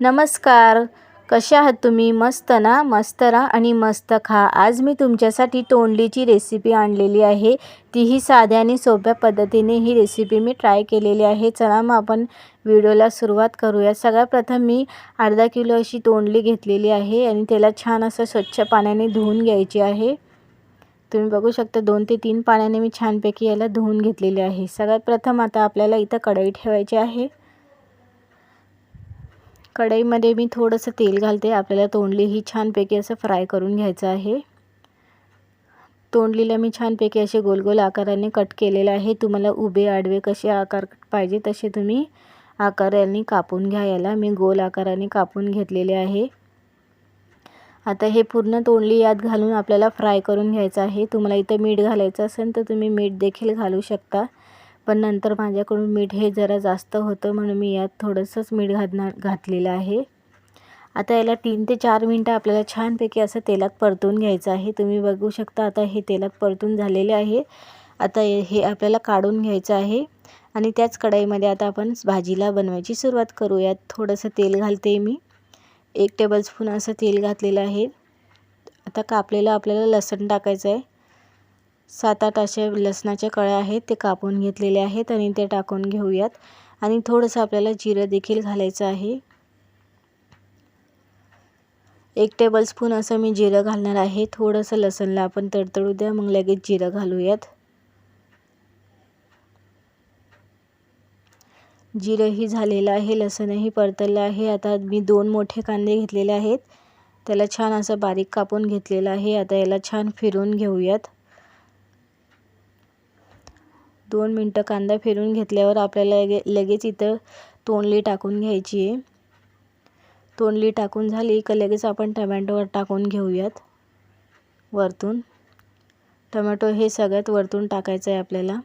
नमस्कार, कशा आहात तुम्ही? मस्त ना? मस्त राहा आणि मस्त खा. आज मी तुमच्यासाठी तोंडलीची रेसिपी आणलेली आहे. तीही साध्या आणि सोप्या पद्धतीने ही रेसिपी मी ट्राय केलेली आहे. चला मग आपण व्हिडिओला सुरुवात करूया. सगळ्यात प्रथम मी अर्धा किलो अशी तोंडली घेतलेली आहे आणि त्याला छान असं स्वच्छ पाण्याने धुवून घ्यायची आहे. तुम्ही बघू शकता 2 ते 3 पाण्याने मी छानपैकी याला धुवून घेतलेले आहे. सगळ्यात प्रथम आता आपल्याला इथं कढई ठेवायची आहे. कढईमध्ये मी थोडंसं तेल घालते. आपल्याला तोंडली ही छानपैकी असं फ्राय करून घ्यायचं आहे. तोंडलीला मी छानपैकी असे गोल गोल आकाराने कट केलेले आहे. तुम्हाला उभे आडवे कसे आकार पाहिजे तसे तुम्ही आकाराने कापून घ्या. याला मी गोल आकाराने कापून घेतलेले आहे. आता हे पूर्ण तोंडली यात घालून आपल्याला फ्राय करून घ्यायचं आहे. तुम्हाला इथं मीठ घालायचं असेल तर तुम्ही मीठ देखील घालू शकता, पण नंतर माझ्याकडून मीठ हे जरा जास्त होतं म्हणून मी यात थोडंसंच मीठ घातलेलं आहे. आता याला 3 ते 4 मिनटं आपल्याला छानपैकी असं तेलात परतून घ्यायचं आहे. तुम्ही बघू शकता आता हे तेलात परतून झालेले आहे. आता हे आपल्याला काढून घ्यायचं आहे आणि त्याच कढईमध्ये आता आपण भाजीला बनवायची सुरुवात करूयात. थोडंसं तेल घालते मी. 1 टेबलस्पून असं तेल घातलेलं आहे. आता कापलेलं आपल्याला लसूण टाकायचं आहे. 7-8 अशा लसणाच्या कळ्या आहेत, ते कापून घेतलेले आहेत आणि ते टाकून घेऊयात. आणि थोडंसं आपल्याला जिरं देखील घालायचं आहे. 1 टेबलस्पून असं मी जिरं घालणार आहे. थोडंसं लसणला आपण तडतडू द्या, मग लगेच जिरं घालूयात. जिरंही झालेलं आहे, लसूणही परतलं आहे. आता मी 2 मोठे कांदे घेतलेले आहेत, त्याला छान असं बारीक कापून घेतलेलं आहे. आता याला छान फिरवून घेऊयात. 2 मिनटं कांदा फिरवून घेतल्यावर आपल्याला लगेच इथं तोंडली टाकून घ्यायची आहे. तोंडली टाकून झाली का लगेच आपण टमॅटो टाकून घेऊयात वरतून. टमॅटो हे सगळ्यात वरतून टाकायचं आहे आपल्याला.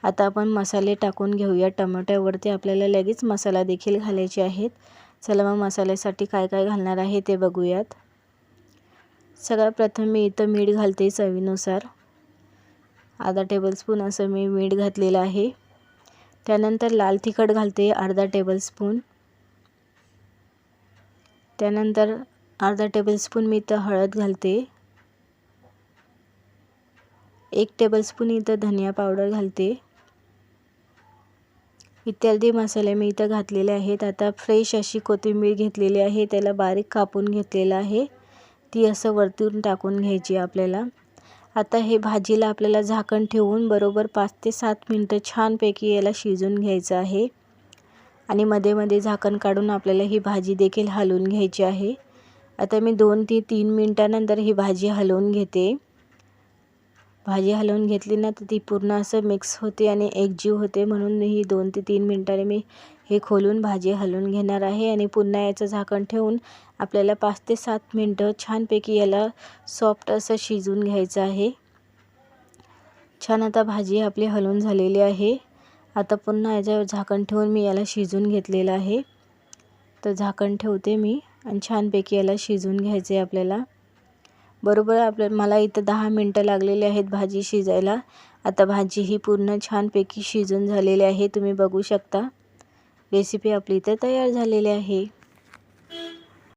आता आपण मसाले टाकून घेऊया. टमॅटोवरती आपल्याला लगेच मसाला देखील घालायचे आहेत. चला मग मसाल्यासाठी काय काय घालणार आहे ते बघूयात. सगळ्यात प्रथम मी इथं मीठ घालते चवीनुसार. अर्धा टेबलस्पून असं मी मीठ घातलेलं आहे. त्यानंतर लाल तिखट घालते अर्धा टेबलस्पून. त्यानंतर अर्धा टेबलस्पून मी इथं हळद घालते. 1 टेबलस्पून इथं धनिया पावडर घालते. इत्यादी मसाले मी इथं घातलेले आहेत. आता फ्रेश अशी कोथिंबीर घेतलेली आहे, त्याला बारीक कापून घेतलेलं आहे. ती असं वरतून टाकून घ्यायची आपल्याला. आता हे भाजीला आपल्याला झाकण ठेवून बरोबर 5 ते 7 मिनटं छानपैकी याला शिजून घ्यायचं आहे. आणि मध्ये मध्ये झाकण काढून आपल्याला ही भाजी देखील हलवून घ्यायची आहे. आता मी 2 ते 3 मिनटानंतर ही भाजी हलवून घेते. भाजी हलवून घेतली ना तर ती पूर्ण असं मिक्स होते आणि एकजीव होते, म्हणून ही 2 ते 3 मिनटाने मी हे खोलून भाजी हलवून घेणार आहे. आणि पुन्हा याचं झाकण ठेवून आपल्याला 5 ते 7 मिनटं छानपैकी याला सॉफ्ट असं शिजून घ्यायचं आहे. छान आता भाजी आपली हलवून झालेली आहे. आता पुन्हा याच्यावर झाकण ठेवून मी याला शिजून घेतलेलं आहे. तर झाकण ठेवते मी आणि छानपैकी याला शिजून घ्यायचं आहे आपल्याला. बरोबर मला इथं 10 मिनटं लागलेली आहेत भाजी शिजायला. आता भाजी ही पूर्ण छानपैकी शिजून झालेली आहे. तुम्ही बघू शकता. रेसिपी आपली इथं तयार झालेली आहे.